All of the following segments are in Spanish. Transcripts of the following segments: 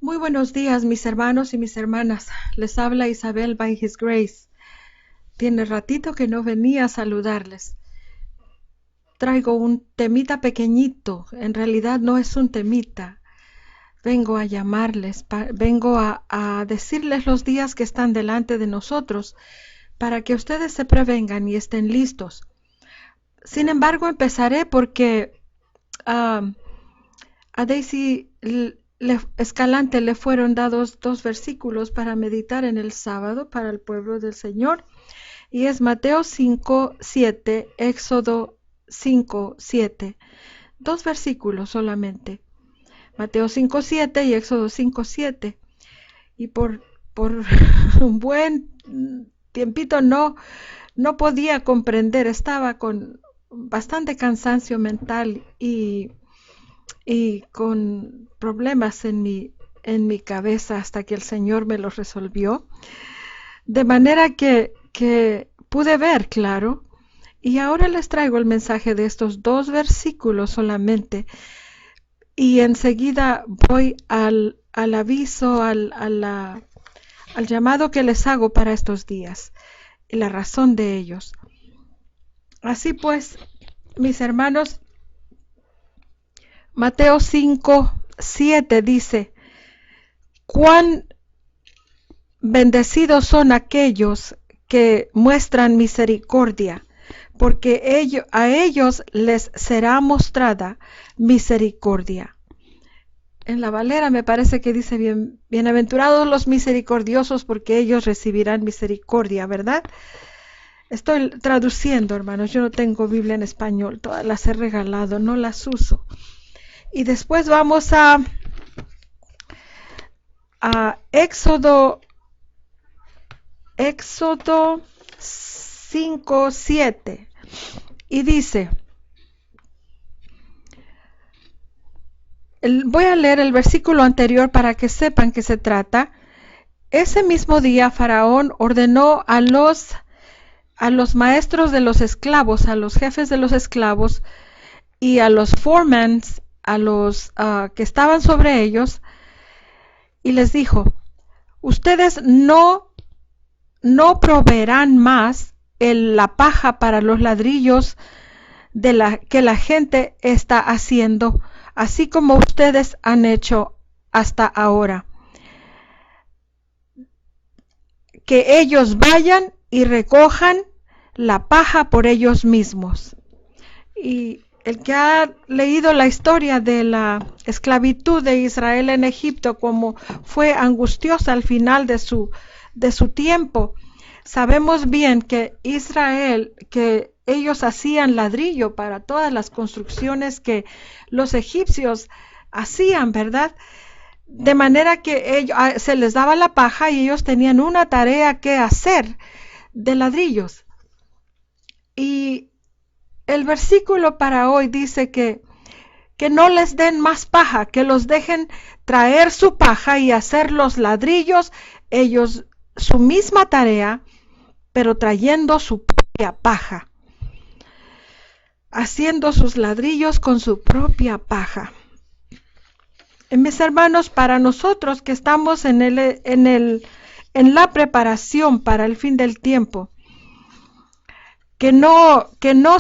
Muy buenos días, mis hermanos y mis hermanas. Les habla Isabel by His Grace. Tiene ratito que no venía a saludarles. Traigo un temita pequeñito. En realidad no es un temita. Vengo a llamarles, vengo a decirles los días que están delante de nosotros para que ustedes se prevengan y estén listos. Sin embargo, empezaré porque ah, a Daisy Escalante le fueron dados dos versículos para meditar en el sábado para el pueblo del Señor, y es Mateo 5:7, Éxodo 5:7. Dos versículos solamente. Mateo 5:7 y Éxodo 5:7. Y por un buen tiempito no podía comprender, estaba con bastante cansancio mental y con problemas en mi cabeza hasta que el Señor me los resolvió. De manera que pude ver, claro, y ahora les traigo el mensaje de estos dos versículos solamente, y enseguida voy al aviso, al llamado que les hago para estos días, y la razón de ellos. Así pues, mis hermanos, Mateo 5:7 dice: cuán bendecidos son aquellos que muestran misericordia, porque a ellos les será mostrada misericordia. En la Valera me parece que dice bienaventurados los misericordiosos, porque ellos recibirán misericordia, ¿verdad? Estoy traduciendo, hermanos, yo no tengo Biblia en español, todas las he regalado, no las uso. Y después vamos a Éxodo 5:7, y dice, voy a leer el versículo anterior para que sepan qué se trata. Ese mismo día Faraón ordenó a los maestros de los esclavos, a los jefes de los esclavos y a los foremen, a los que estaban sobre ellos, y les dijo: ustedes no proveerán más la paja para los ladrillos que la gente está haciendo, así como ustedes han hecho hasta ahora. Que ellos vayan y recojan la paja por ellos mismos. Y el que ha leído la historia de la esclavitud de Israel en Egipto, como fue angustiosa al final de su tiempo, sabemos bien que Israel, que ellos hacían ladrillo para todas las construcciones que los egipcios hacían, ¿verdad? De manera que se les daba la paja y ellos tenían una tarea que hacer de ladrillos. Y el versículo para hoy dice que no les den más paja, que los dejen traer su paja y hacer los ladrillos, ellos su misma tarea, pero trayendo su propia paja, haciendo sus ladrillos con su propia paja. Mis hermanos, para nosotros que estamos en la preparación para el fin del tiempo, que no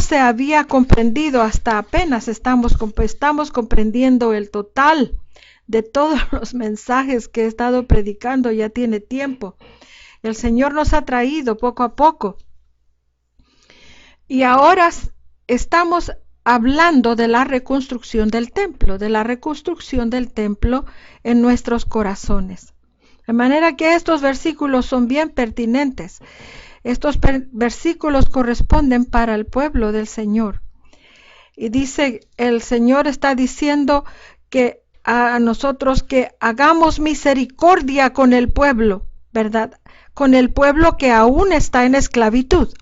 se había comprendido hasta apenas estamos comprendiendo el total de todos los mensajes que he estado predicando, ya tiene tiempo. El Señor nos ha traído poco a poco. Y ahora estamos hablando de la reconstrucción del templo, en nuestros corazones. De manera que estos versículos son bien pertinentes. Estos versículos corresponden para el pueblo del Señor. Y dice, el Señor está diciendo que a nosotros que hagamos misericordia con el pueblo, ¿verdad? Con el pueblo que aún está en esclavitud.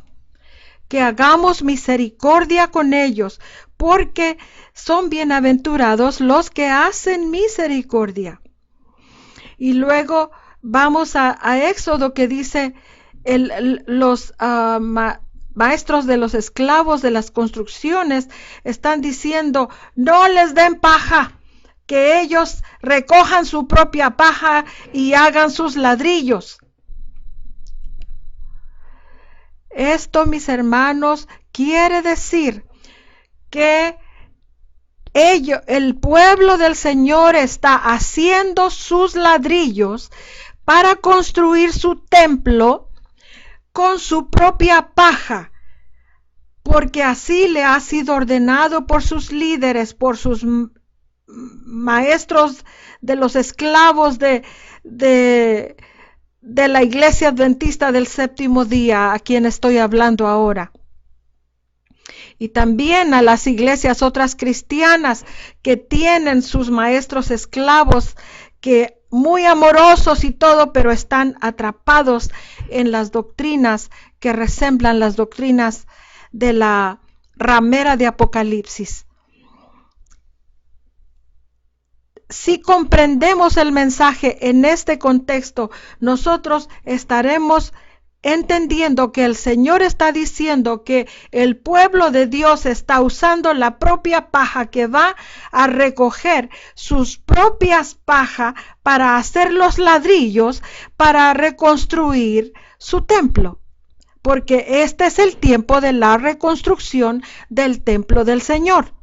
Que hagamos misericordia con ellos, porque son bienaventurados los que hacen misericordia. Y luego vamos a Éxodo, que dice, los maestros de los esclavos de las construcciones están diciendo: no les den paja, que ellos recojan su propia paja y hagan sus ladrillos. Esto, mis hermanos, quiere decir que el pueblo del Señor está haciendo sus ladrillos para construir su templo con su propia paja, porque así le ha sido ordenado por sus líderes, por sus maestros de los esclavos de la Iglesia Adventista del Séptimo Día, a quien estoy hablando ahora. Y también a las iglesias otras cristianas que tienen sus maestros esclavos, que muy amorosos y todo, pero están atrapados en las doctrinas que resemblan las doctrinas de la ramera de Apocalipsis. Si comprendemos el mensaje en este contexto, nosotros estaremos entendiendo que el Señor está diciendo que el pueblo de Dios está usando la propia paja, que va a recoger sus propias pajas para hacer los ladrillos, para reconstruir su templo. Porque este es el tiempo de la reconstrucción del templo del Señor.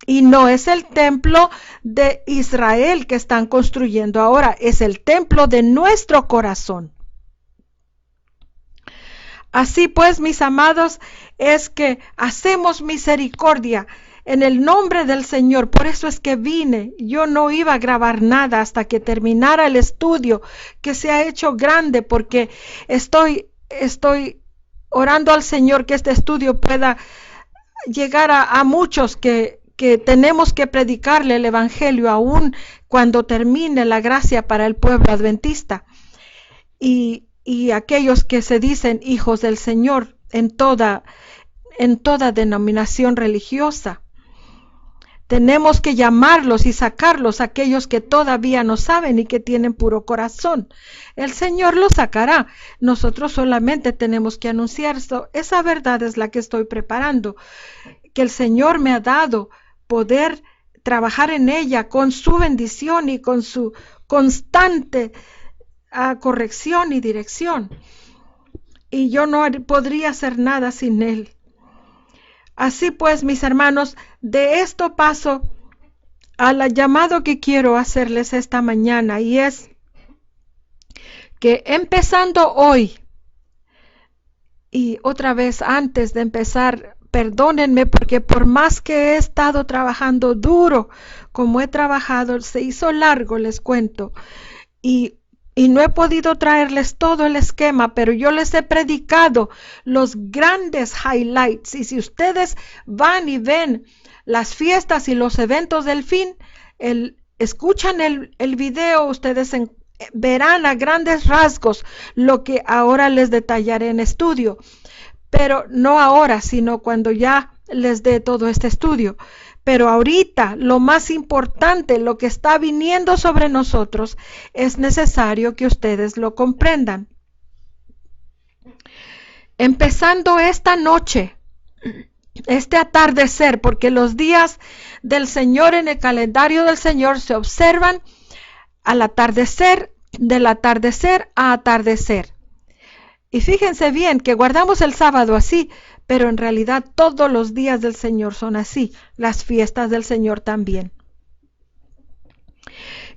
Y no es el templo de Israel que están construyendo ahora, es el templo de nuestro corazón. Así pues, mis amados, es que hacemos misericordia en el nombre del Señor. Por eso es que vine. Yo no iba a grabar nada hasta que terminara el estudio, que se ha hecho grande, porque estoy orando al Señor que este estudio pueda llegar a muchos que tenemos que predicarle el Evangelio aún cuando termine la gracia para el pueblo adventista. Y aquellos que se dicen hijos del Señor en toda denominación religiosa. Tenemos que llamarlos y sacarlos, aquellos que todavía no saben y que tienen puro corazón. El Señor los sacará. Nosotros solamente tenemos que anunciar esto. Esa verdad es la que estoy preparando, que el Señor me ha dado poder trabajar en ella con su bendición y con su constante corrección y dirección, y yo no podría hacer nada sin él. Así pues, mis hermanos, de esto paso al llamado que quiero hacerles esta mañana, y es que empezando hoy, y otra vez antes de empezar, perdónenme porque por más que he estado trabajando duro como he trabajado, se hizo largo, les cuento, y no he podido traerles todo el esquema, pero yo les he predicado los grandes highlights. Y si ustedes van y ven las fiestas y los eventos del fin, escuchan el video, ustedes verán a grandes rasgos lo que ahora les detallaré en estudio. Pero no ahora, sino cuando ya les dé todo este estudio. Pero ahorita lo más importante, lo que está viniendo sobre nosotros, es necesario que ustedes lo comprendan. Empezando esta noche, este atardecer, porque los días del Señor en el calendario del Señor se observan al atardecer, del atardecer a atardecer. Y fíjense bien que guardamos el sábado así, pero en realidad todos los días del Señor son así, las fiestas del Señor también.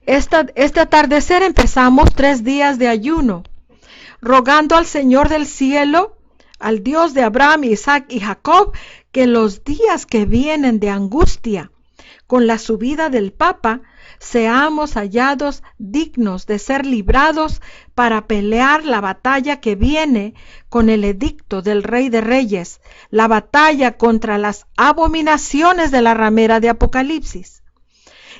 Este atardecer empezamos 3 días de ayuno, rogando al Señor del cielo, al Dios de Abraham, Isaac y Jacob, que los días que vienen de angustia, con la subida del Papa, seamos hallados dignos de ser librados para pelear la batalla que viene con el edicto del Rey de Reyes, la batalla contra las abominaciones de la ramera de Apocalipsis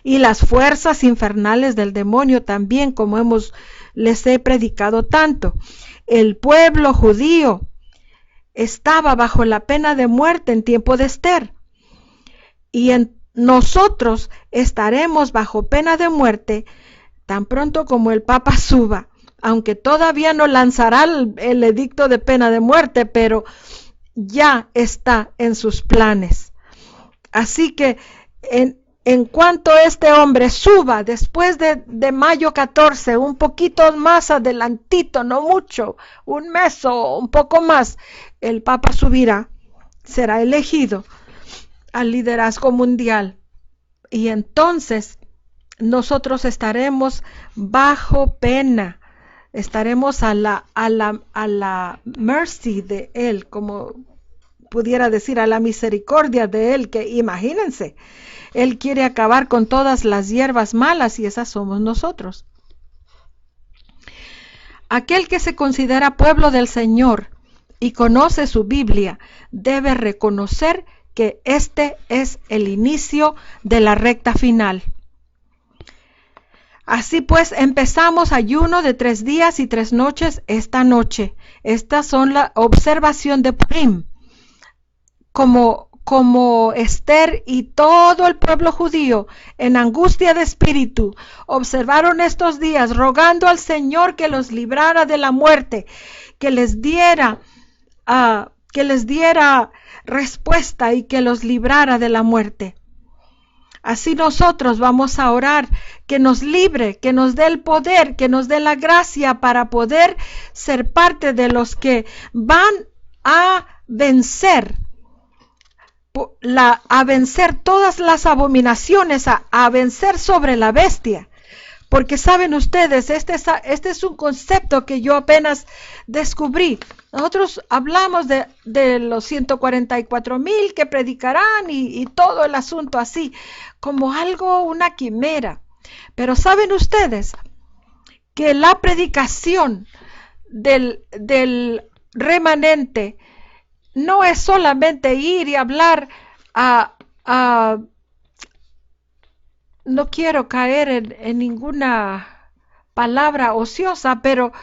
y las fuerzas infernales del demonio también, como les he predicado tanto. El pueblo judío estaba bajo la pena de muerte en tiempo de Esther, y nosotros estaremos bajo pena de muerte tan pronto como el Papa suba, aunque todavía no lanzará el edicto de pena de muerte, pero ya está en sus planes. Así que en cuanto este hombre suba después de mayo 14, un poquito más adelantito, no mucho, un mes o un poco más, el Papa subirá, será elegido al liderazgo mundial. Y entonces nosotros estaremos bajo pena, estaremos a la mercy de él, como pudiera decir, a la misericordia de él, que imagínense, él quiere acabar con todas las hierbas malas y esas somos nosotros. Aquel que se considera pueblo del Señor y conoce su Biblia debe reconocer que este es el inicio de la recta final. Así pues, empezamos ayuno de 3 días y 3 noches esta noche. Estas son la observación de Purim. Como Esther y todo el pueblo judío en angustia de espíritu observaron estos días rogando al Señor que los librara de la muerte, que les diera respuesta y que los librara de la muerte. Así nosotros vamos a orar que nos libre, que nos dé el poder, que nos dé la gracia para poder ser parte de los que van a vencer todas las abominaciones, a vencer sobre la bestia. Porque saben ustedes, este es un concepto que yo apenas descubrí. Nosotros hablamos de los 144,000 que predicarán y todo el asunto así, como algo, una quimera. Pero saben ustedes que la predicación del remanente no es solamente ir y hablar no quiero caer en ninguna palabra ociosa, pero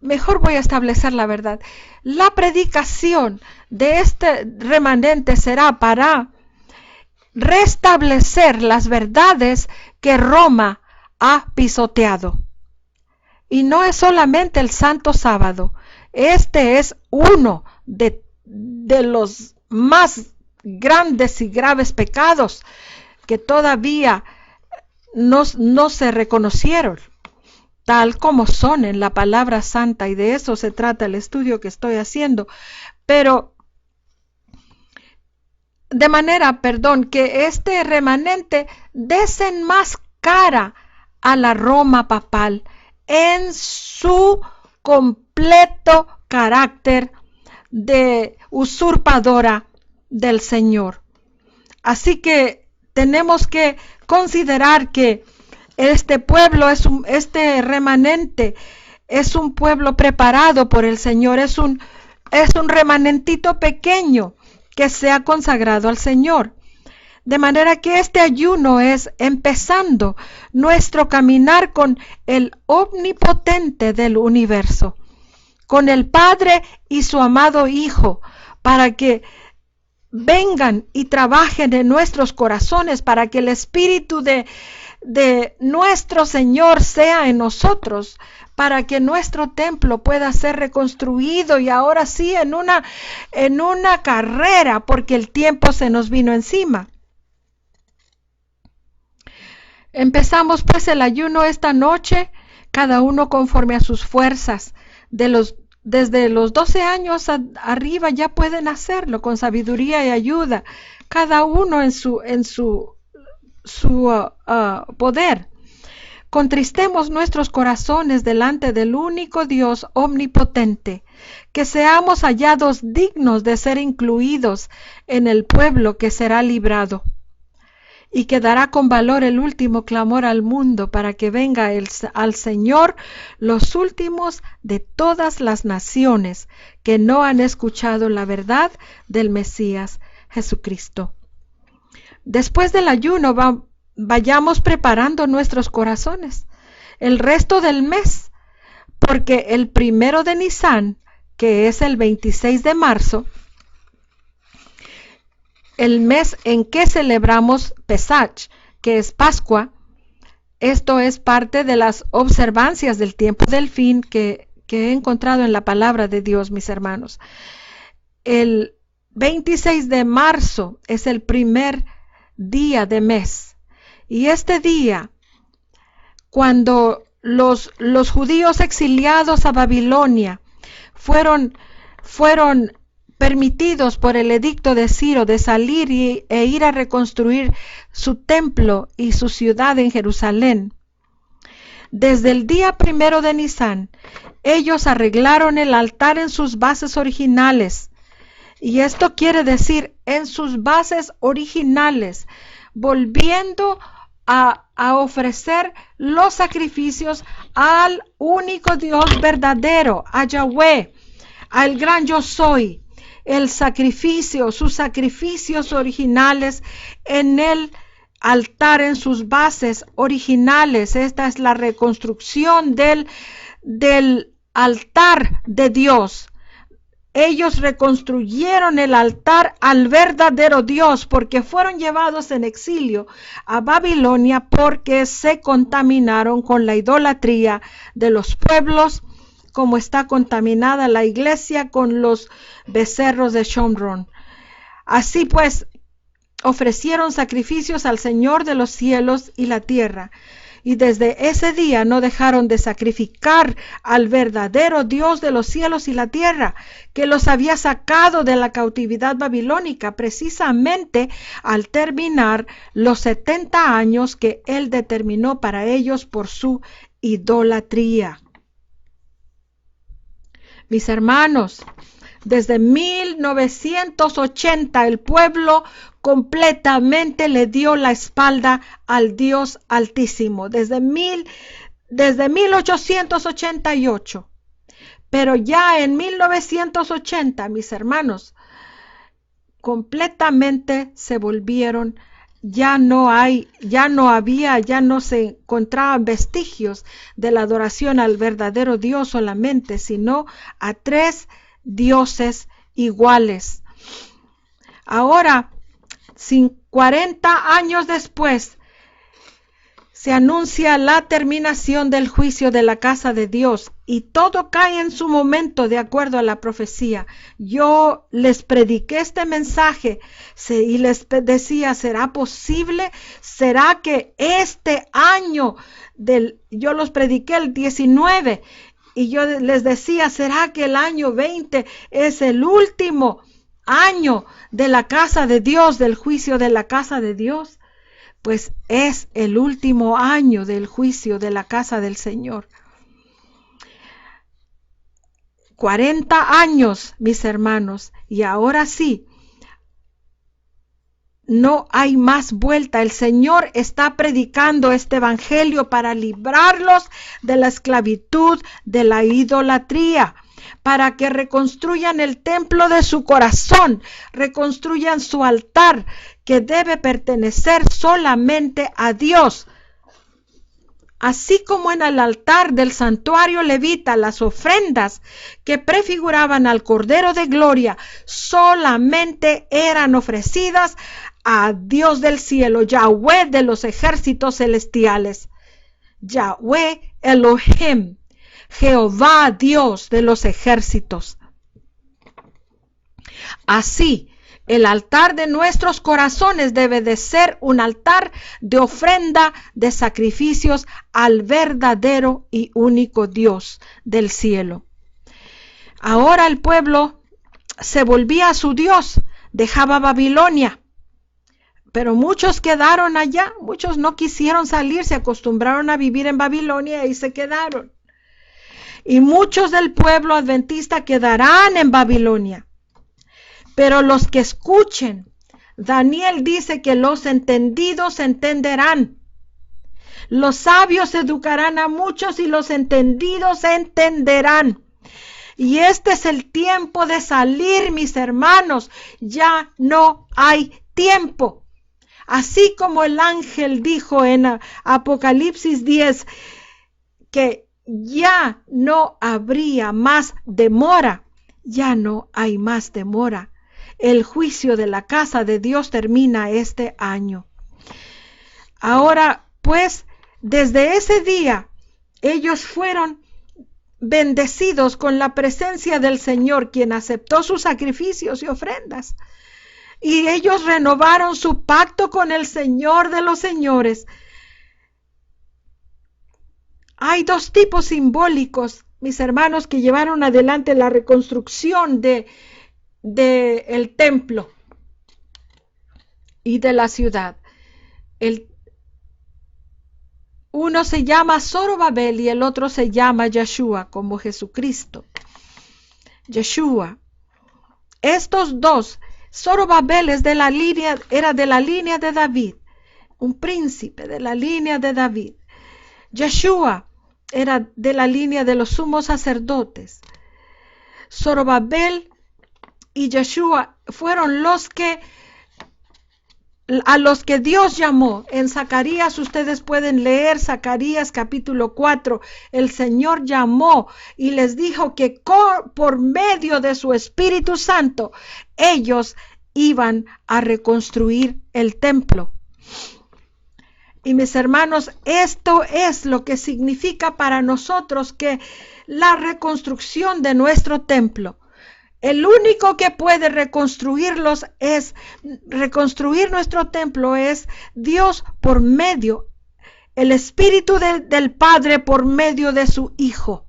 mejor voy a establecer la verdad. La predicación de este remanente será para restablecer las verdades que Roma ha pisoteado. Y no es solamente el Santo Sábado. Este es uno de los más grandes y graves pecados que todavía no se reconocieron, tal como son en la palabra santa, y de eso se trata el estudio que estoy haciendo. Pero de manera, que este remanente desenmascara a la Roma papal en su completo carácter de usurpadora del Señor. Así que tenemos que considerar que este pueblo, este remanente, es un pueblo preparado por el Señor, es un remanentito pequeño que se ha consagrado al Señor. De manera que este ayuno es empezando nuestro caminar con el omnipotente del universo, con el Padre y su amado Hijo, para que vengan y trabajen en nuestros corazones, para que el Espíritu de nuestro Señor sea en nosotros, para que nuestro templo pueda ser reconstruido, y ahora sí en una carrera, porque el tiempo se nos vino encima. Empezamos pues el ayuno esta noche, cada uno conforme a sus fuerzas. Desde los 12 años arriba ya pueden hacerlo con sabiduría y ayuda, cada uno en su poder. Contristemos nuestros corazones delante del único Dios omnipotente, que seamos hallados dignos de ser incluidos en el pueblo que será librado, y que dará con valor el último clamor al mundo, para que venga al Señor los últimos de todas las naciones que no han escuchado la verdad del Mesías Jesucristo. Después del ayuno vayamos preparando nuestros corazones el resto del mes, porque el 1 de Nisan, que es el 26 de marzo, el mes en que celebramos Pesach, que es Pascua, esto es parte de las observancias del tiempo del fin que he encontrado en la palabra de Dios, mis hermanos. El 26 de marzo es el primer día de mes. Y este día, cuando los judíos exiliados a Babilonia fueron permitidos por el edicto de Ciro de salir e ir a reconstruir su templo y su ciudad en Jerusalén. Desde el día 1 de Nisán, ellos arreglaron el altar en sus bases originales. Y esto quiere decir en sus bases originales, volviendo a ofrecer los sacrificios al único Dios verdadero, a Yahweh, al gran yo soy. El sacrificio, sus sacrificios originales en el altar, en sus bases originales. Esta es la reconstrucción del altar de Dios. Ellos reconstruyeron el altar al verdadero Dios porque fueron llevados en exilio a Babilonia porque se contaminaron con la idolatría de los pueblos, como está contaminada la iglesia con los becerros de Shomron. Así pues, ofrecieron sacrificios al Señor de los cielos y la tierra. Y desde ese día no dejaron de sacrificar al verdadero Dios de los cielos y la tierra, que los había sacado de la cautividad babilónica, precisamente al terminar los 70 años que Él determinó para ellos por su idolatría. Mis hermanos, desde 1980 el pueblo completamente le dio la espalda al Dios Altísimo, desde 1888. Pero ya en 1980, mis hermanos, completamente se volvieron, ya no se encontraban vestigios de la adoración al verdadero Dios solamente, sino a 3 dioses iguales. Ahora, 40 años después, se anuncia la terminación del juicio de la casa de Dios y todo cae en su momento de acuerdo a la profecía. Yo les prediqué este mensaje y les decía, ¿será posible? ¿Será que este año yo los prediqué el 19 y yo les decía, ¿será que el año 20 es el último año de la casa de Dios, del juicio de la casa de Dios? Pues es el último año del juicio de la casa del Señor. 40 años, mis hermanos, y ahora sí, no hay más vuelta. El Señor está predicando este evangelio para librarlos de la esclavitud, de la idolatría, para que reconstruyan el templo de su corazón, reconstruyan su altar, que debe pertenecer solamente a Dios. Así como en el altar del santuario levita, las ofrendas que prefiguraban al Cordero de Gloria solamente eran ofrecidas a Dios del cielo, Yahweh de los ejércitos celestiales, Yahweh Elohim, Jehová Dios de los ejércitos. Así, el altar de nuestros corazones debe de ser un altar de ofrenda, de sacrificios al verdadero y único Dios del cielo. Ahora el pueblo se volvía a su Dios, dejaba Babilonia, pero muchos quedaron allá, muchos no quisieron salir, se acostumbraron a vivir en Babilonia y se quedaron. Y muchos del pueblo adventista quedarán en Babilonia. Pero los que escuchen, Daniel dice que los entendidos entenderán. Los sabios educarán a muchos y los entendidos entenderán. Y este es el tiempo de salir, mis hermanos. Ya no hay tiempo. Así como el ángel dijo en Apocalipsis 10 que ya no habría más demora. Ya no hay más demora. El juicio de la casa de Dios termina este año. Ahora, pues, desde ese día, ellos fueron bendecidos con la presencia del Señor, quien aceptó sus sacrificios y ofrendas. y ellos renovaron su pacto con el Señor de los señores. Hay dos tipos simbólicos, mis hermanos, que llevaron adelante la reconstrucción de el templo y de la ciudad. Uno se llama Zorobabel y el otro se llama Yeshua, como Jesucristo. Yeshua. Estos dos, Zorobabel era de la línea de David, un príncipe de la línea de David. Yeshua era de la línea de los sumos sacerdotes. Zorobabel y Yeshua fueron a los que Dios llamó. En Zacarías, ustedes pueden leer Zacarías capítulo 4, el Señor llamó y les dijo que por medio de su Espíritu Santo ellos iban a reconstruir el templo. Y mis hermanos, esto es lo que significa para nosotros que la reconstrucción de nuestro templo. El único que puede reconstruir nuestro templo es Dios por medio, el Espíritu del Padre por medio de su Hijo,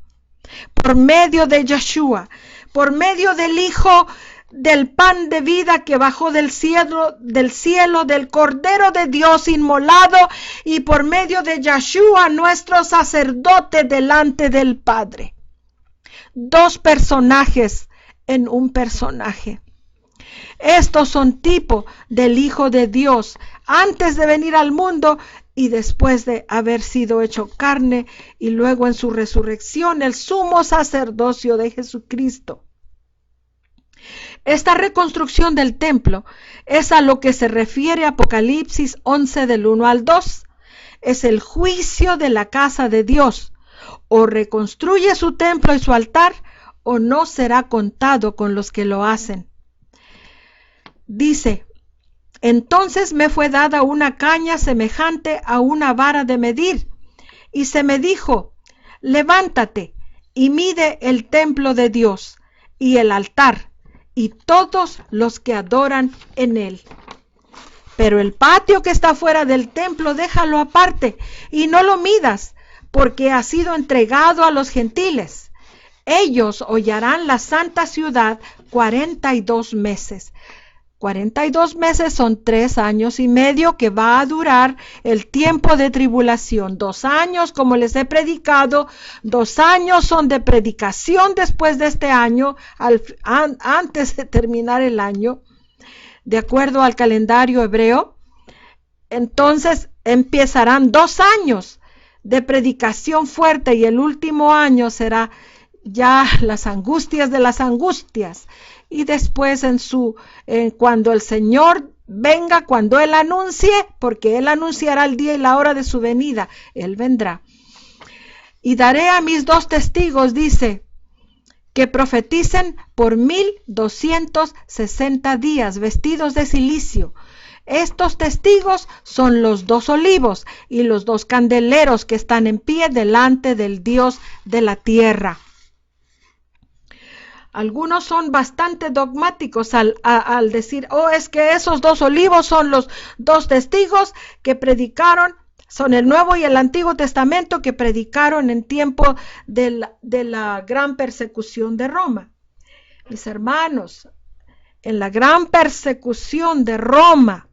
por medio de Yeshua, por medio del Hijo del pan de vida que bajó del cielo, del Cordero de Dios inmolado, y por medio de Yeshua, nuestro sacerdote delante del Padre. Dos personajes en un personaje. Estos son tipo del Hijo de Dios antes de venir al mundo y después de haber sido hecho carne, y luego en su resurrección el sumo sacerdocio de Jesucristo. Esta reconstrucción del templo es a lo que se refiere Apocalipsis 11 del 1 al 2. Es el juicio de la casa de Dios. O reconstruye su templo y su altar, o no será contado con los que lo hacen. Dice: entonces me fue dada una caña semejante a una vara de medir, y se me dijo: levántate y mide el templo de Dios y el altar y todos los que adoran en él. Pero el patio que está fuera del templo déjalo aparte y no lo midas, porque ha sido entregado a los gentiles. Ellos hollarán la santa ciudad 42 meses. 42 meses son 3 años y medio que va a durar el tiempo de tribulación. 2 años, como les he predicado, 2 años son de predicación después de este año, antes de terminar el año, de acuerdo al calendario hebreo. Entonces empezarán 2 años de predicación fuerte y el último año será ya las angustias de las angustias. Y después cuando el Señor venga, cuando Él anuncie, porque Él anunciará el día y la hora de su venida, Él vendrá. Y daré a mis 2 testigos, dice, que profeticen por 1260 días, vestidos de cilicio. Estos testigos son los 2 olivos y los 2 candeleros que están en pie delante del Dios de la tierra. Algunos son bastante dogmáticos al decir: es que esos 2 olivos son los 2 testigos que predicaron, son el Nuevo y el Antiguo Testamento que predicaron en tiempo de la gran persecución de Roma. Mis hermanos, en la gran persecución de Roma,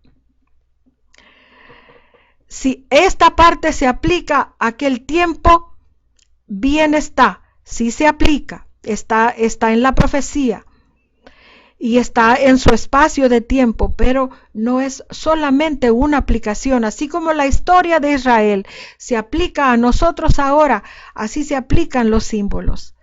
si esta parte se aplica a aquel tiempo, bien está, sí se aplica. Está en la profecía y está en su espacio de tiempo, pero no es solamente una aplicación. Así como la historia de Israel se aplica a nosotros ahora, así se aplican los símbolos.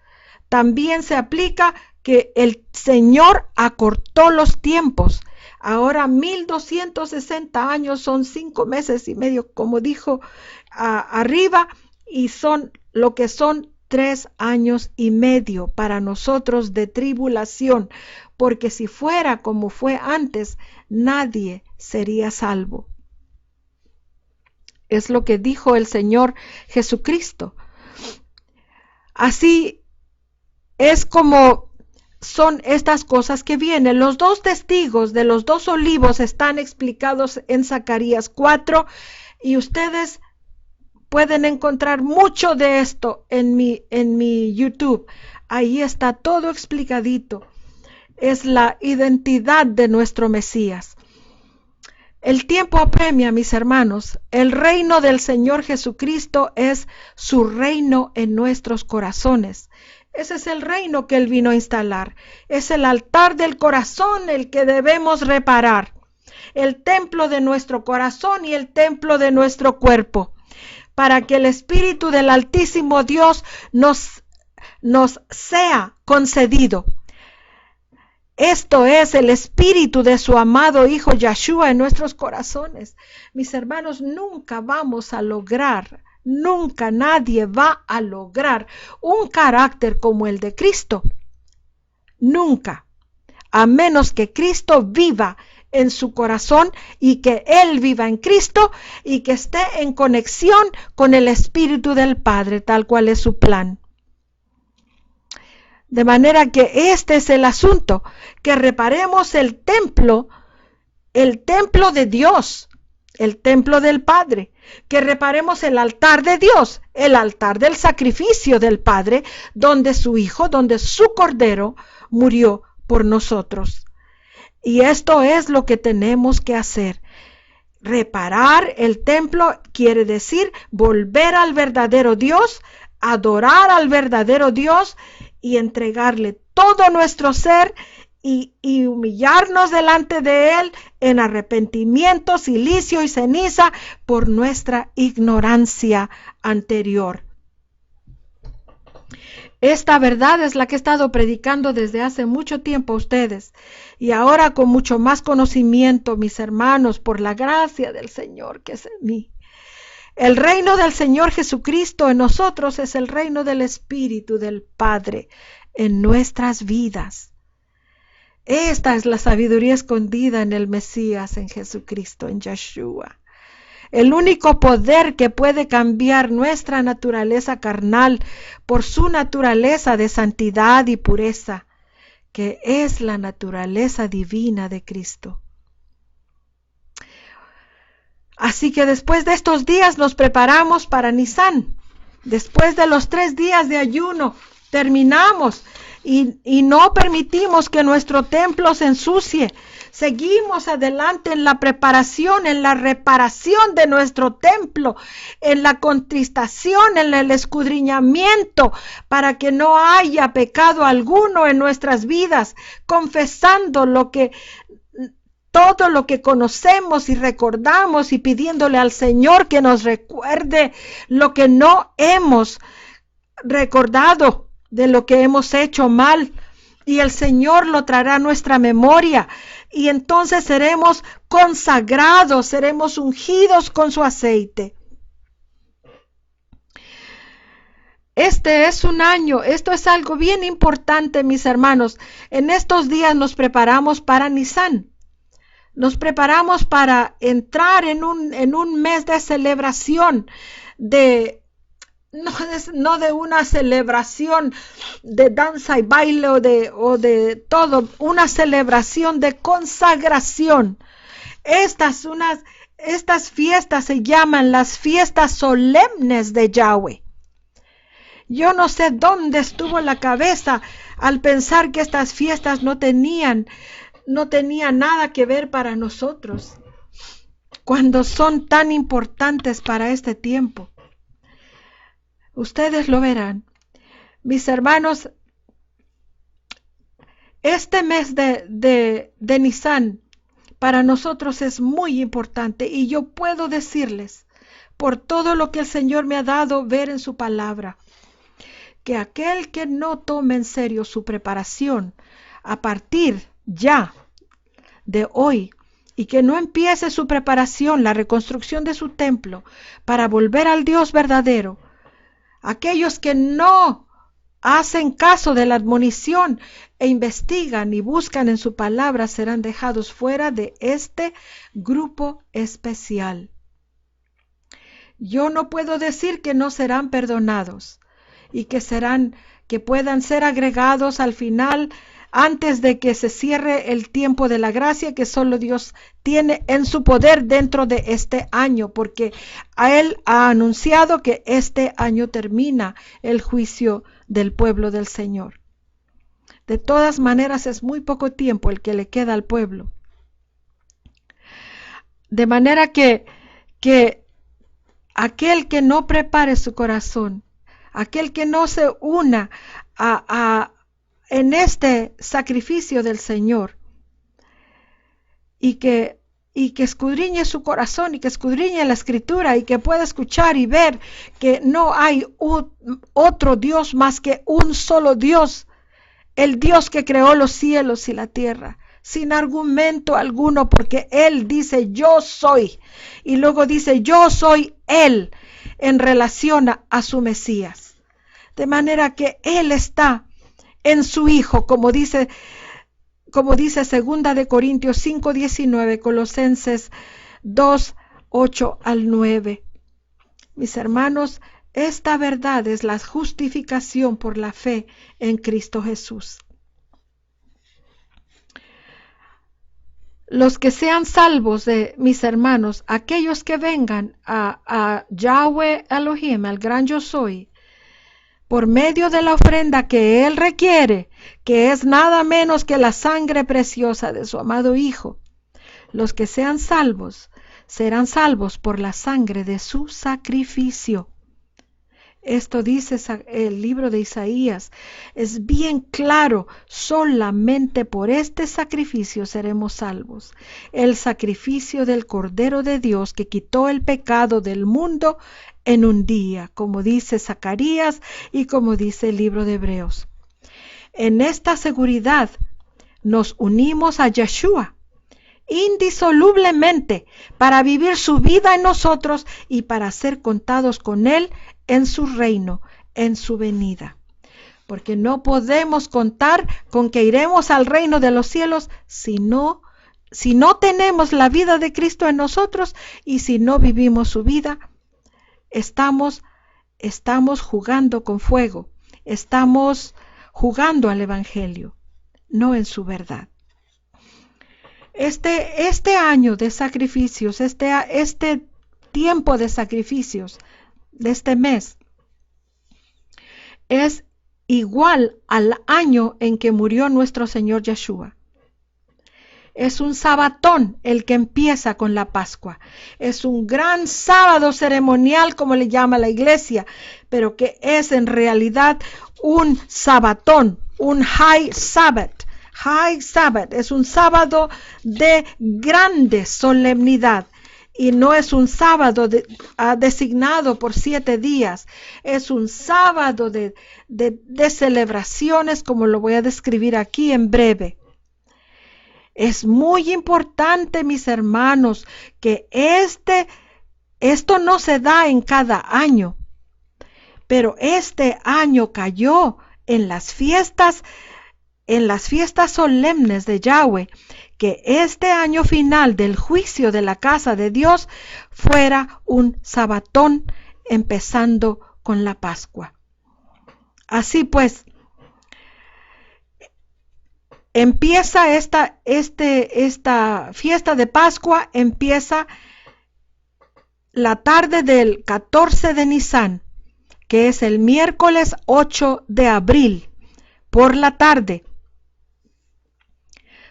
También se aplica que el Señor acortó los tiempos. Ahora 1260 años son 5 meses y medio, como dijo arriba, y son lo que son 3 años y medio para nosotros de tribulación, porque si fuera como fue antes, nadie sería salvo. Es lo que dijo el Señor Jesucristo. Así es como son estas cosas que vienen. Los dos testigos de los dos olivos están explicados en Zacarías 4 y ustedes pueden encontrar mucho de esto en mi YouTube. Ahí está todo explicadito. Es la identidad de nuestro Mesías. El tiempo apremia, mis hermanos. El reino del Señor Jesucristo es su reino en nuestros corazones. Ese es el reino que Él vino a instalar. Es el altar del corazón el que debemos reparar. El templo de nuestro corazón y el templo de nuestro cuerpo. Para que el Espíritu del Altísimo Dios nos sea concedido. Esto es el espíritu de su amado Hijo Yeshua en nuestros corazones. Mis hermanos, nunca vamos a lograr, nunca nadie va a lograr un carácter como el de Cristo. Nunca. A menos que Cristo viva en su corazón y que Él viva en Cristo y que esté en conexión con el Espíritu del Padre, tal cual es su plan. De manera que este es el asunto, que reparemos el templo de Dios, el templo del Padre, que reparemos el altar de Dios, el altar del sacrificio del Padre, donde su Hijo, donde su Cordero murió por nosotros. Y esto es lo que tenemos que hacer. Reparar el templo quiere decir volver al verdadero Dios, adorar al verdadero Dios y entregarle todo nuestro ser y humillarnos delante de Él en arrepentimiento, silicio y ceniza por nuestra ignorancia anterior. Esta verdad es la que he estado predicando desde hace mucho tiempo a ustedes y ahora con mucho más conocimiento, mis hermanos, por la gracia del Señor que es en mí. El reino del Señor Jesucristo en nosotros es el reino del Espíritu del Padre en nuestras vidas. Esta es la sabiduría escondida en el Mesías, en Jesucristo, en Yeshua. El único poder que puede cambiar nuestra naturaleza carnal por su naturaleza de santidad y pureza, que es la naturaleza divina de Cristo. Así que después de estos días nos preparamos para Nisan. Después de los 3 días de ayuno, terminamos y no permitimos que nuestro templo se ensucie. Seguimos adelante en la preparación, en la reparación de nuestro templo, en la contristación, en el escudriñamiento, para que no haya pecado alguno en nuestras vidas, confesando todo lo que conocemos y recordamos y pidiéndole al Señor que nos recuerde lo que no hemos recordado de lo que hemos hecho mal. Y el Señor lo traerá a nuestra memoria. Y entonces seremos consagrados, seremos ungidos con su aceite. Este es un año, esto es algo bien importante, mis hermanos. En estos días nos preparamos para Nisan. Nos preparamos para entrar en un mes de celebración, no de una celebración de danza y baile o de todo, una celebración de consagración. Estas fiestas se llaman las fiestas solemnes de Yahweh. Yo no sé dónde estuvo la cabeza al pensar que estas fiestas no tenían nada que ver para nosotros, cuando son tan importantes para este tiempo. Ustedes lo verán. Mis hermanos, este mes de Nisan para nosotros es muy importante y yo puedo decirles, por todo lo que el Señor me ha dado ver en su palabra, que aquel que no tome en serio su preparación a partir ya de hoy y que no empiece su preparación, la reconstrucción de su templo para volver al Dios verdadero, aquellos que no hacen caso de la admonición e investigan y buscan en su palabra serán dejados fuera de este grupo especial. Yo no puedo decir que no serán perdonados y que puedan ser agregados al final antes de que se cierre el tiempo de la gracia que solo Dios tiene en su poder dentro de este año, porque a Él ha anunciado que este año termina el juicio del pueblo del Señor. De todas maneras, es muy poco tiempo el que le queda al pueblo. De manera que aquel que no prepare su corazón, aquel que no se una en este sacrificio del Señor, y que escudriñe su corazón y que escudriñe la Escritura y que pueda escuchar y ver que no hay otro Dios más que un solo Dios, el Dios que creó los cielos y la tierra, sin argumento alguno, porque Él dice yo soy, y luego dice yo soy Él en relación a su Mesías. De manera que Él está en su Hijo, como dice 2 de Corintios 5:19, Colosenses 2:8-9. Mis hermanos, esta verdad es la justificación por la fe en Cristo Jesús. Los que sean salvos de mis hermanos, aquellos que vengan a Yahweh Elohim, al gran yo soy, por medio de la ofrenda que Él requiere, que es nada menos que la sangre preciosa de su amado Hijo, los que sean salvos, serán salvos por la sangre de su sacrificio. Esto dice el libro de Isaías, es bien claro, solamente por este sacrificio seremos salvos. El sacrificio del Cordero de Dios que quitó el pecado del mundo en un día, como dice Zacarías y como dice el libro de Hebreos. En esta seguridad nos unimos a Yeshua indisolublemente para vivir su vida en nosotros y para ser contados con Él en su reino, en su venida. Porque no podemos contar con que iremos al reino de los cielos si no tenemos la vida de Cristo en nosotros y si no vivimos su vida. Estamos jugando con fuego, estamos jugando al Evangelio, no en su verdad. Este año de sacrificios, este tiempo de sacrificios de este mes es igual al año en que murió nuestro Señor Yeshua. Es un sabatón el que empieza con la Pascua. Es un gran sábado ceremonial, como le llama la iglesia, pero que es en realidad un sabatón, un high Sabbath. High Sabbath es un sábado de grande solemnidad. Y no es un sábado designado por 7 días, es un sábado de celebraciones, como lo voy a describir aquí en breve. Es muy importante, mis hermanos, que esto no se da en cada año, pero este año cayó en las fiestas solemnes de Yahweh, que este año final del juicio de la casa de Dios fuera un sabatón, empezando con la Pascua. Así pues, empieza esta fiesta de Pascua, empieza la tarde del 14 de Nisan, que es el miércoles 8 de abril, por la tarde.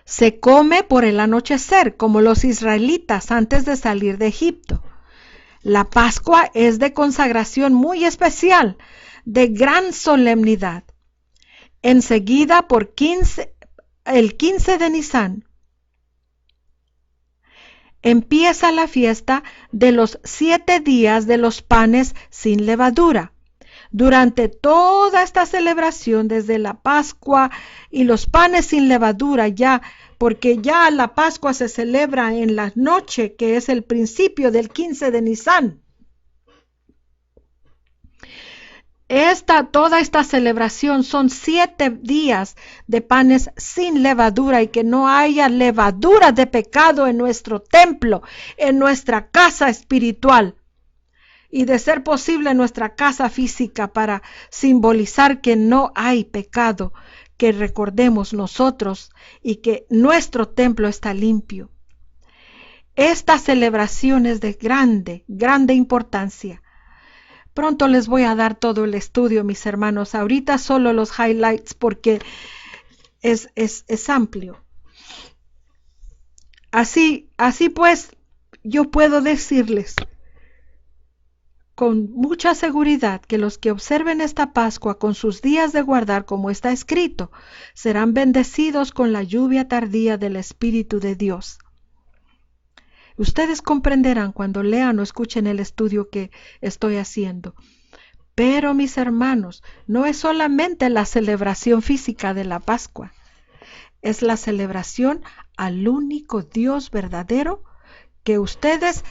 Se come por el anochecer, como los israelitas antes de salir de Egipto. La Pascua es de consagración muy especial, de gran solemnidad. Enseguida, el 15 de Nisan, empieza la fiesta de los 7 días de los panes sin levadura. Durante toda esta celebración, desde la Pascua y los panes sin levadura, porque ya la Pascua se celebra en la noche, que es el principio del 15 de Nisan. Toda esta celebración son 7 días de panes sin levadura y que no haya levadura de pecado en nuestro templo, en nuestra casa espiritual. Y de ser posible en nuestra casa física, para simbolizar que no hay pecado, que recordemos nosotros y que nuestro templo está limpio. Esta celebración es de grande importancia. Pronto les voy a dar todo el estudio, mis hermanos. Ahorita solo los highlights porque es amplio. Así pues, yo puedo decirles con mucha seguridad que los que observen esta Pascua con sus días de guardar como está escrito, serán bendecidos con la lluvia tardía del Espíritu de Dios. Ustedes comprenderán cuando lean o escuchen el estudio que estoy haciendo. Pero, mis hermanos, no es solamente la celebración física de la Pascua, es la celebración al único Dios verdadero que ustedes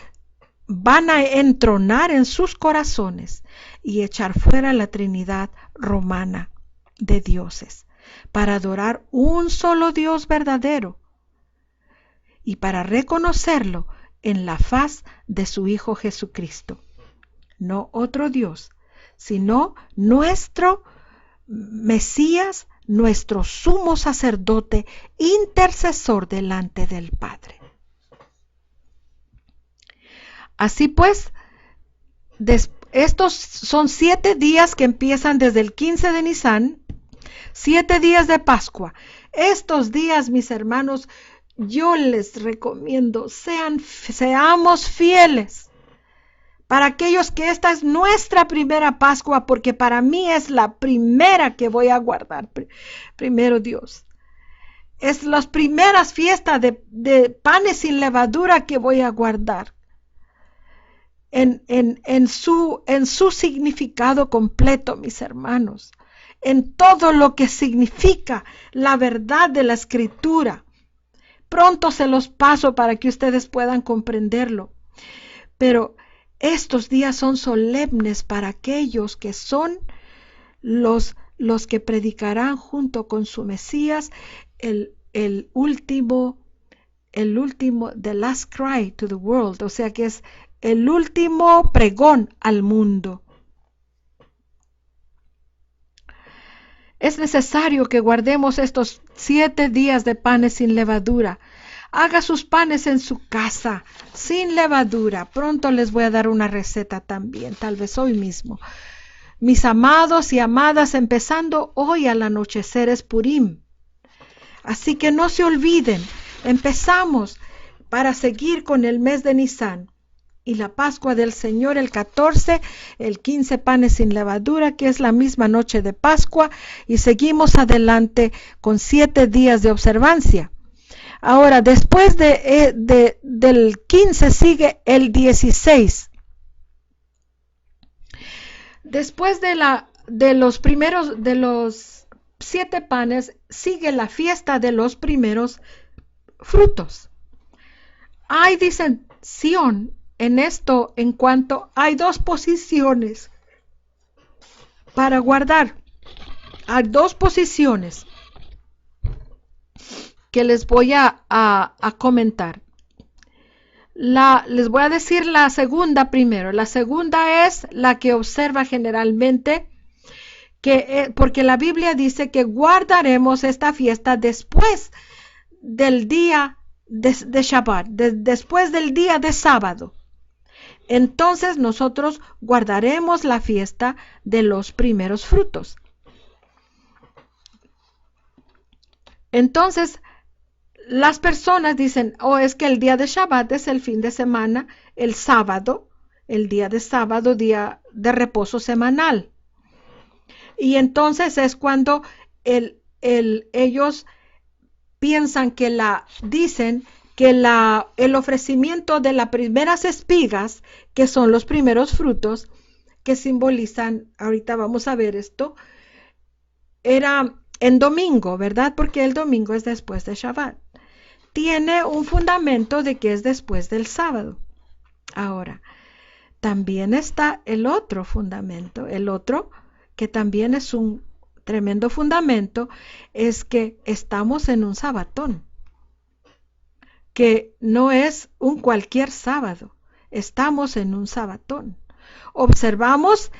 van a entronar en sus corazones y echar fuera la Trinidad romana de dioses, para adorar un solo Dios verdadero y para reconocerlo en la faz de su Hijo Jesucristo. No otro Dios, sino nuestro Mesías, nuestro sumo sacerdote, intercesor delante del Padre. Así pues, estos son 7 días que empiezan desde el 15 de Nisan, 7 días de Pascua. Estos días, mis hermanos, yo les recomiendo, seamos fieles. Para aquellos que esta es nuestra primera Pascua, porque para mí es la primera que voy a guardar, primero Dios. Es las primeras fiestas de panes sin levadura que voy a guardar. En su significado completo, mis hermanos. En todo lo que significa la verdad de la Escritura. Pronto se los paso para que ustedes puedan comprenderlo. Pero estos días son solemnes para aquellos que son los que predicarán junto con su Mesías el último, the last cry to the world, o sea que es el último pregón al mundo. Es necesario que guardemos estos 7 días de panes sin levadura. Haga sus panes en su casa, sin levadura. Pronto les voy a dar una receta también, tal vez hoy mismo. Mis amados y amadas, empezando hoy al anochecer es Purim. Así que no se olviden, empezamos para seguir con el mes de Nisan. Y la Pascua del Señor el 14, el 15 panes sin levadura, que es la misma noche de Pascua, y seguimos adelante con 7 días de observancia. Ahora, después del 15 sigue el 16. Después de los 7 panes, sigue la fiesta de los primeros frutos. Hay distinción en esto en cuanto hay 2 posiciones para guardar. Hay 2 posiciones que les voy a comentar. Les voy a decir la segunda primero. La segunda es la que observa generalmente, porque la Biblia dice que guardaremos esta fiesta después del día de Shabbat, después del día de sábado. Entonces nosotros guardaremos la fiesta de los primeros frutos. Entonces, las personas dicen, es que el día de Shabbat es el fin de semana, el sábado, el día de sábado, día de reposo semanal. Y entonces es cuando ellos piensan dicen que el ofrecimiento de las primeras espigas, que son los primeros frutos, que simbolizan, ahorita vamos a ver esto, era en domingo, ¿verdad? Porque el domingo es después de Shabbat. Tiene un fundamento de que es después del sábado. Ahora, también está el otro fundamento, el otro que también es un tremendo fundamento, es que estamos en un sabatón, que no es un cualquier sábado, estamos en un sabatón. Observamos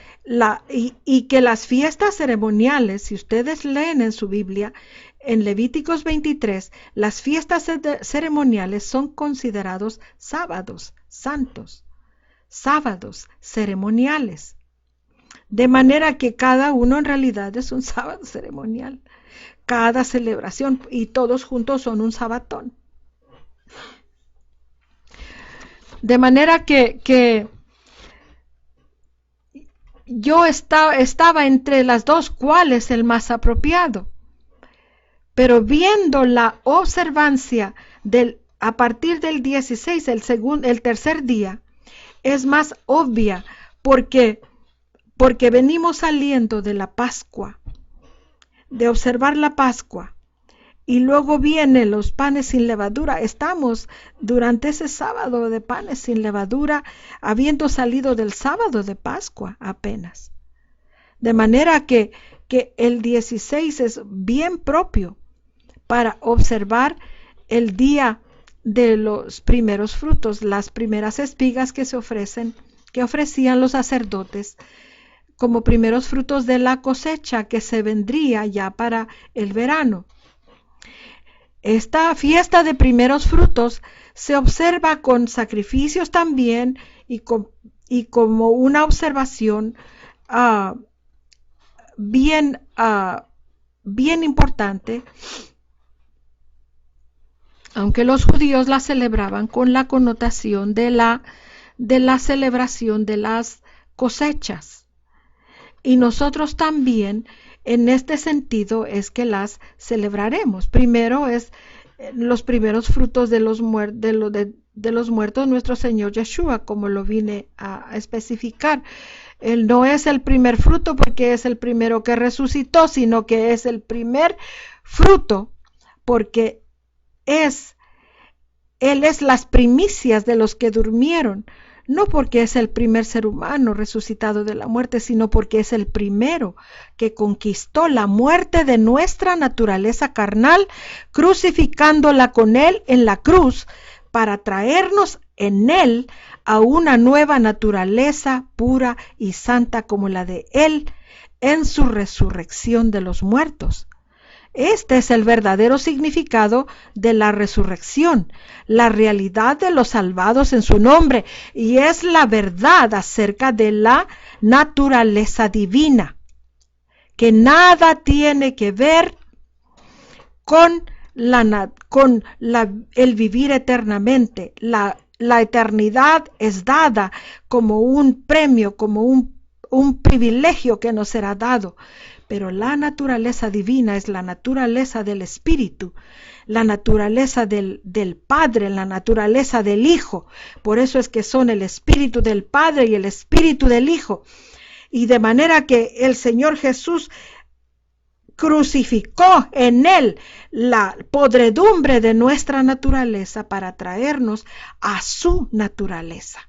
y que las fiestas ceremoniales, si ustedes leen en su Biblia, en Levíticos 23, las fiestas ceremoniales son considerados sábados santos, sábados ceremoniales. De manera que cada uno en realidad es un sábado ceremonial. Cada celebración y todos juntos son un sabatón. De manera que yo estaba entre las dos, ¿cuál es el más apropiado? Pero viendo la observancia a partir del 16, el tercer día, es más obvia porque venimos saliendo de la Pascua, de observar la Pascua, y luego vienen los panes sin levadura. Estamos durante ese sábado de panes sin levadura, habiendo salido del sábado de Pascua apenas. De manera que el 16 es bien propio para observar el día de los primeros frutos, las primeras espigas que ofrecían los sacerdotes como primeros frutos de la cosecha que se vendría ya para el verano. Esta fiesta de primeros frutos se observa con sacrificios también y como una observación bien importante, aunque los judíos la celebraban con la connotación de la celebración de las cosechas. Y nosotros también, en este sentido, es que las celebraremos. Primero es los primeros frutos de los muertos, nuestro Señor Yeshua, como lo vine a especificar. Él no es el primer fruto porque es el primero que resucitó, sino que es el primer fruto porque Él es las primicias de los que durmieron, no porque es el primer ser humano resucitado de la muerte, sino porque es el primero que conquistó la muerte de nuestra naturaleza carnal, crucificándola con Él en la cruz, para traernos en Él a una nueva naturaleza pura y santa como la de Él en su resurrección de los muertos. Este es el verdadero significado de la resurrección, la realidad de los salvados en su nombre, y es la verdad acerca de la naturaleza divina, que nada tiene que ver con el vivir eternamente. La eternidad es dada como un premio, como un privilegio que nos será dado. Pero la naturaleza divina es la naturaleza del Espíritu, la naturaleza del Padre, la naturaleza del Hijo. Por eso es que son el Espíritu del Padre y el Espíritu del Hijo. Y de manera que el Señor Jesús crucificó en Él la podredumbre de nuestra naturaleza para traernos a su naturaleza.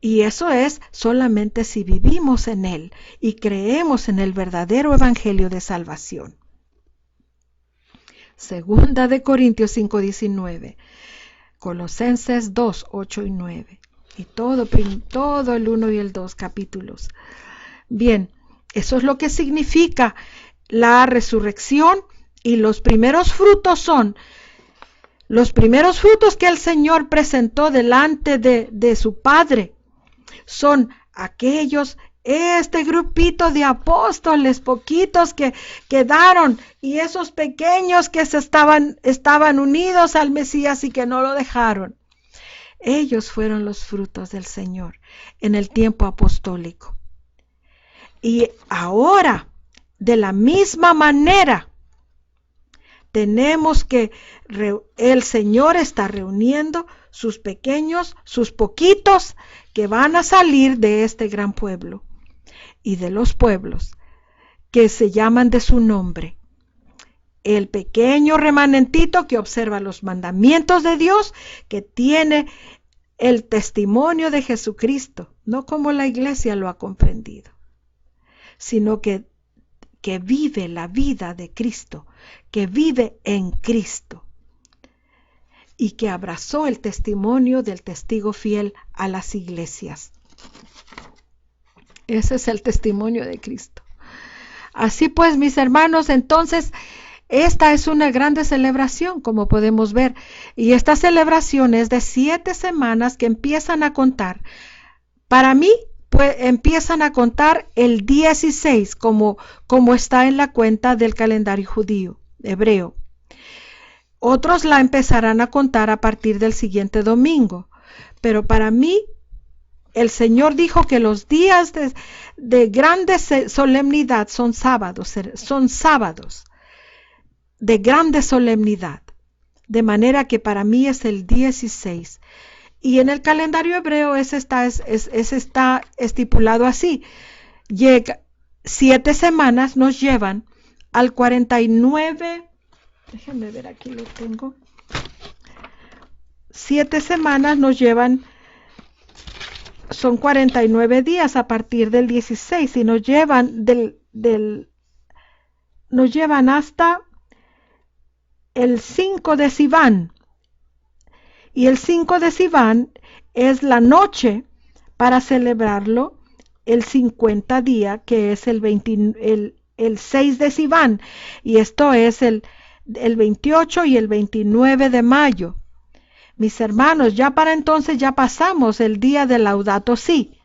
Y eso es solamente si vivimos en Él y creemos en el verdadero evangelio de salvación. Segunda de Corintios 5:19, Colosenses 2, 8 y 9, y todo el 1 y el 2 capítulos. Bien, eso es lo que significa la resurrección, y los primeros frutos son los primeros frutos que el Señor presentó delante de su Padre. Son aquellos, este grupito de apóstoles, poquitos que quedaron, y esos pequeños que estaban unidos al Mesías y que no lo dejaron. Ellos fueron los frutos del Señor en el tiempo apostólico. Y ahora, de la misma manera, tenemos que el Señor está reuniendo sus pequeños, sus poquitos que van a salir de este gran pueblo y de los pueblos que se llaman de su nombre. El pequeño remanentito que observa los mandamientos de Dios, que tiene el testimonio de Jesucristo, no como la iglesia lo ha comprendido, sino que vive la vida de Cristo, que vive en Cristo y que abrazó el testimonio del testigo fiel a las iglesias. Ese es el testimonio de Cristo. Así pues, mis hermanos, entonces, esta es una grande celebración, como podemos ver. Y esta celebración es de 7 semanas que empiezan a contar. Para mí, pues empiezan a contar el 16, como está en la cuenta del calendario judío, hebreo. Otros la empezarán a contar a partir del siguiente domingo. Pero para mí, el Señor dijo que los días de grande solemnidad son sábados de grande solemnidad. De manera que para mí es el 16. Y en el calendario hebreo ese está estipulado así. 7 semanas nos llevan al 49. Déjenme ver, aquí lo tengo. 7 semanas nos llevan, son 49 días a partir del 16 y nos llevan nos llevan hasta el 5 de Sivan. Y el 5 de Sivan es la noche para celebrarlo, el 50 día, que es el 6 de Sivan. Y esto es el 28 y el 29 de mayo. Mis hermanos, ya para entonces ya pasamos el día de Laudato Si.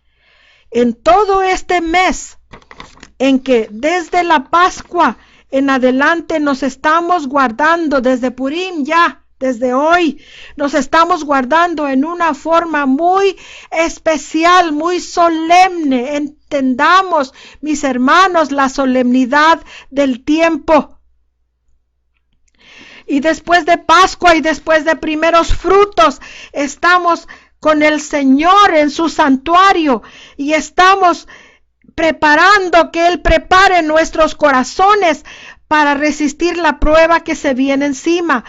En todo este mes, en que desde la Pascua en adelante nos estamos guardando, desde Purim ya, desde hoy, nos estamos guardando en una forma muy especial, muy solemne. Entendamos, mis hermanos, la solemnidad del tiempo. Y después de Pascua y después de primeros frutos, estamos con el Señor en su santuario y estamos preparando que Él prepare nuestros corazones para resistir la prueba que se viene encima.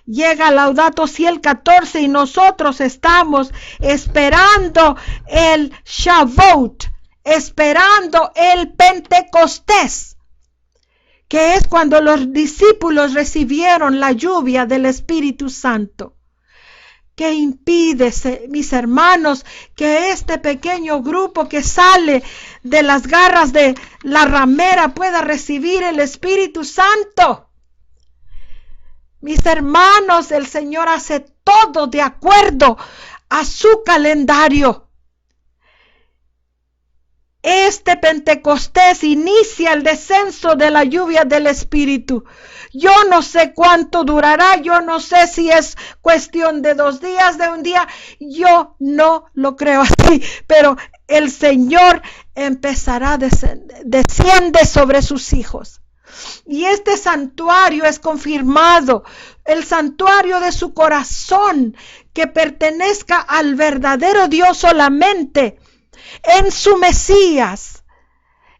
Llega Laudato Si el 14 y nosotros estamos esperando el Shavuot, esperando el Pentecostés, que es cuando los discípulos recibieron la lluvia del Espíritu Santo. ¿Qué impide, mis hermanos, que este pequeño grupo que sale de las garras de la ramera pueda recibir el Espíritu Santo? Mis hermanos, el Señor hace todo de acuerdo a su calendario. Este Pentecostés inicia el descenso de la lluvia del Espíritu. Yo no sé cuánto durará, yo no sé si es cuestión de 2 días, de un día, yo no lo creo así, pero el Señor empezará, desciende sobre sus hijos. Y este santuario es confirmado, el santuario de su corazón, que pertenezca al verdadero Dios solamente, en su Mesías.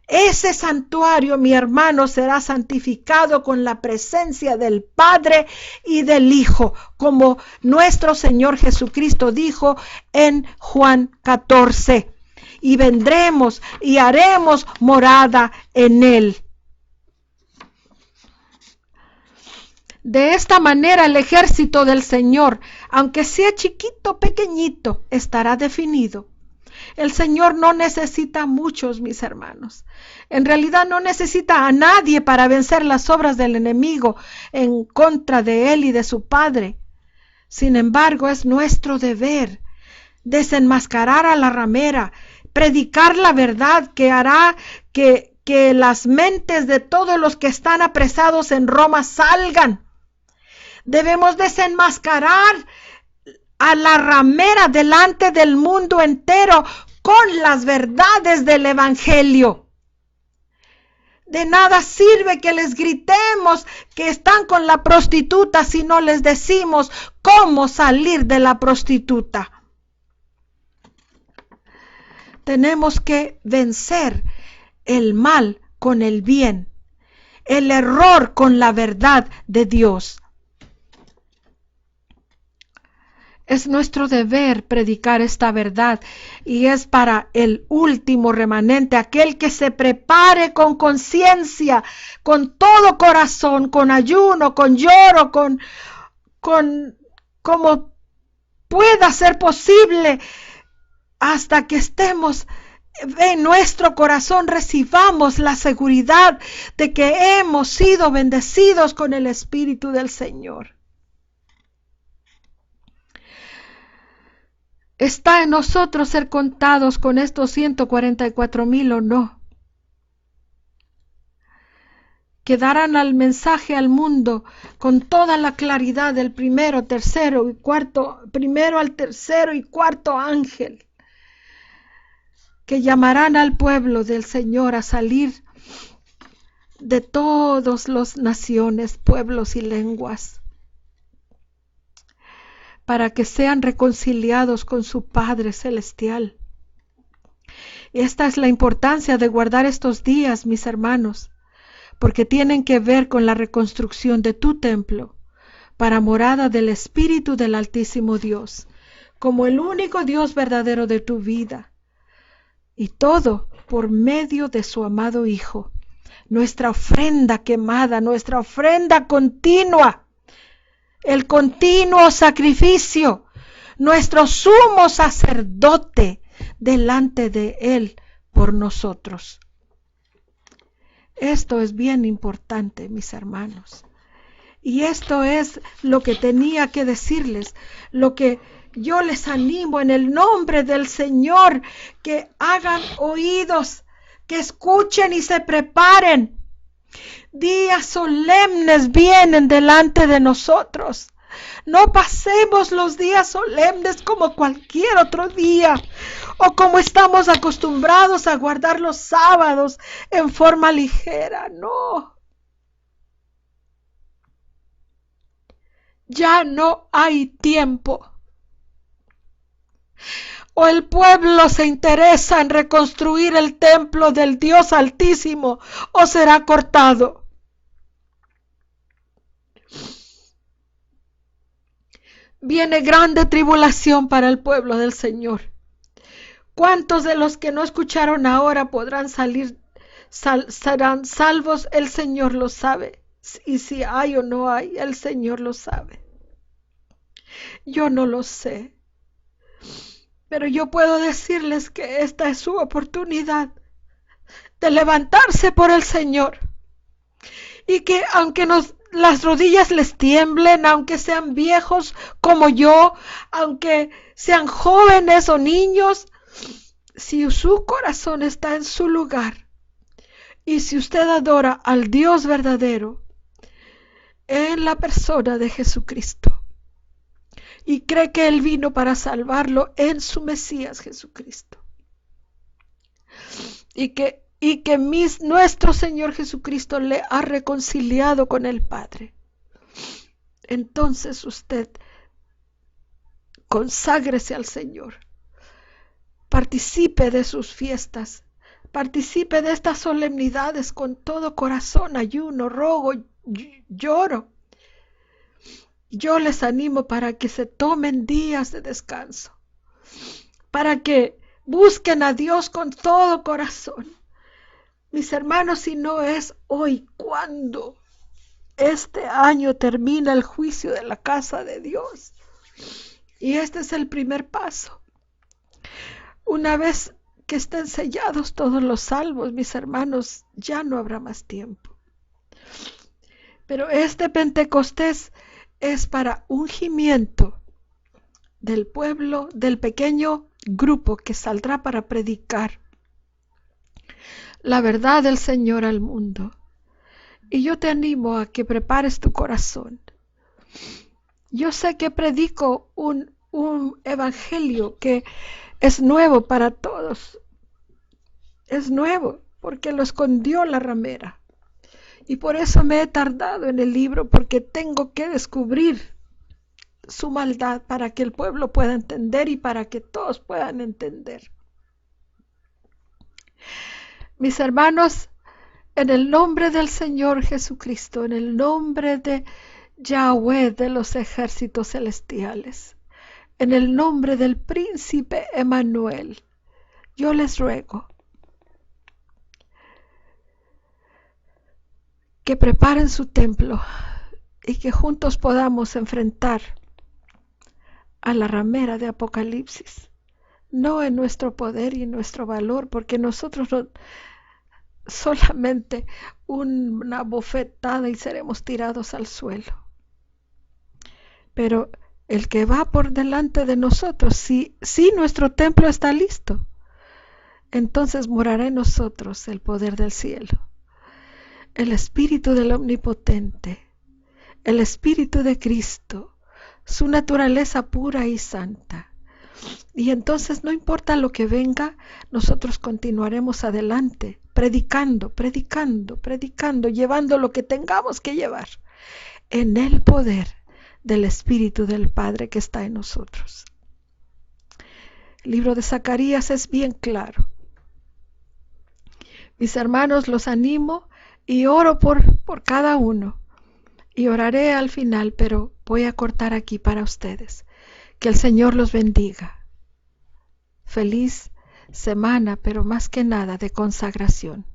Ese santuario, mi hermano, será santificado con la presencia del Padre y del Hijo, como nuestro Señor Jesucristo dijo en Juan 14. Y vendremos y haremos morada en él. De esta manera el ejército del Señor, aunque sea chiquito, pequeñito, estará definido. El Señor no necesita muchos, mis hermanos. En realidad no necesita a nadie para vencer las obras del enemigo en contra de él y de su Padre. Sin embargo, es nuestro deber desenmascarar a la ramera, predicar la verdad que hará que las mentes de todos los que están apresados en Roma salgan. Debemos desenmascarar a la ramera delante del mundo entero con las verdades del Evangelio. De nada sirve que les gritemos que están con la prostituta si no les decimos cómo salir de la prostituta. Tenemos que vencer el mal con el bien, el error con la verdad de Dios. Es nuestro deber predicar esta verdad y es para el último remanente, aquel que se prepare con conciencia, con todo corazón, con ayuno, con lloro, con como pueda ser posible, hasta que estemos en nuestro corazón recibamos la seguridad de que hemos sido bendecidos con el Espíritu del Señor. ¿Está en nosotros ser contados con estos 144,000 o no? Que darán al mensaje al mundo con toda la claridad del primero al tercero y cuarto ángel, que llamarán al pueblo del Señor a salir de todas las naciones, pueblos y lenguas, para que sean reconciliados con su Padre Celestial. Esta es la importancia de guardar estos días, mis hermanos, porque tienen que ver con la reconstrucción de tu templo, para morada del Espíritu del Altísimo Dios, como el único Dios verdadero de tu vida. Y todo por medio de su amado Hijo, nuestra ofrenda quemada, nuestra ofrenda continua, el continuo sacrificio, nuestro sumo sacerdote delante de Él por nosotros. Esto es bien importante, mis hermanos. Y esto es lo que tenía que decirles, lo que yo les animo en el nombre del Señor, que hagan oídos, que escuchen y se preparen. Días solemnes vienen delante de nosotros. No pasemos los días solemnes como cualquier otro día o como estamos acostumbrados a guardar los sábados en forma ligera. No. Ya no hay tiempo. O el pueblo se interesa en reconstruir el templo del Dios Altísimo, o será cortado. Viene grande tribulación para el pueblo del Señor. ¿Cuántos de los que no escucharon ahora podrán serán salvos? El Señor lo sabe. Y si hay o no hay, el Señor lo sabe. Yo no lo sé. Pero yo puedo decirles que esta es su oportunidad de levantarse por el Señor. Y que aunque las rodillas les tiemblen, aunque sean viejos como yo, aunque sean jóvenes o niños, si su corazón está en su lugar y si usted adora al Dios verdadero en la persona de Jesucristo y cree que Él vino para salvarlo en su Mesías Jesucristo, y que nuestro Señor Jesucristo le ha reconciliado con el Padre, entonces usted conságrese al Señor, participe de sus fiestas, participe de estas solemnidades con todo corazón, ayuno, rogo, lloro. Yo les animo para que se tomen días de descanso, para que busquen a Dios con todo corazón. Mis hermanos, si no es hoy, ¿cuándo? Este año termina el juicio de la casa de Dios. Y este es el primer paso. Una vez que estén sellados todos los salvos, mis hermanos, ya no habrá más tiempo. Pero este Pentecostés es para ungimiento del pueblo, del pequeño grupo que saldrá para predicar la verdad del Señor al mundo. Y yo te animo a que prepares tu corazón. Yo sé que predico un evangelio que es nuevo para todos. Es nuevo porque lo escondió la ramera. Y por eso me he tardado en el libro, porque tengo que descubrir su maldad para que el pueblo pueda entender y para que todos puedan entender. Mis hermanos, en el nombre del Señor Jesucristo, en el nombre de Yahweh de los ejércitos celestiales, en el nombre del príncipe Emmanuel, yo les ruego que preparen su templo y que juntos podamos enfrentar a la ramera de Apocalipsis. no en nuestro poder y en nuestro valor, porque nosotros no, solamente una bofetada y seremos tirados al suelo. Pero el que va por delante de nosotros, si nuestro templo está listo, entonces morará en nosotros el poder del cielo, el Espíritu del Omnipotente, el Espíritu de Cristo, su naturaleza pura y santa. Y entonces no importa lo que venga, nosotros continuaremos adelante, predicando, predicando, predicando, llevando lo que tengamos que llevar en el poder del Espíritu del Padre que está en nosotros. El libro de Zacarías es bien claro. Mis hermanos, los animo y oro por cada uno. Y oraré al final, pero voy a cortar aquí para ustedes. Que el Señor los bendiga. Feliz semana, pero más que nada de consagración.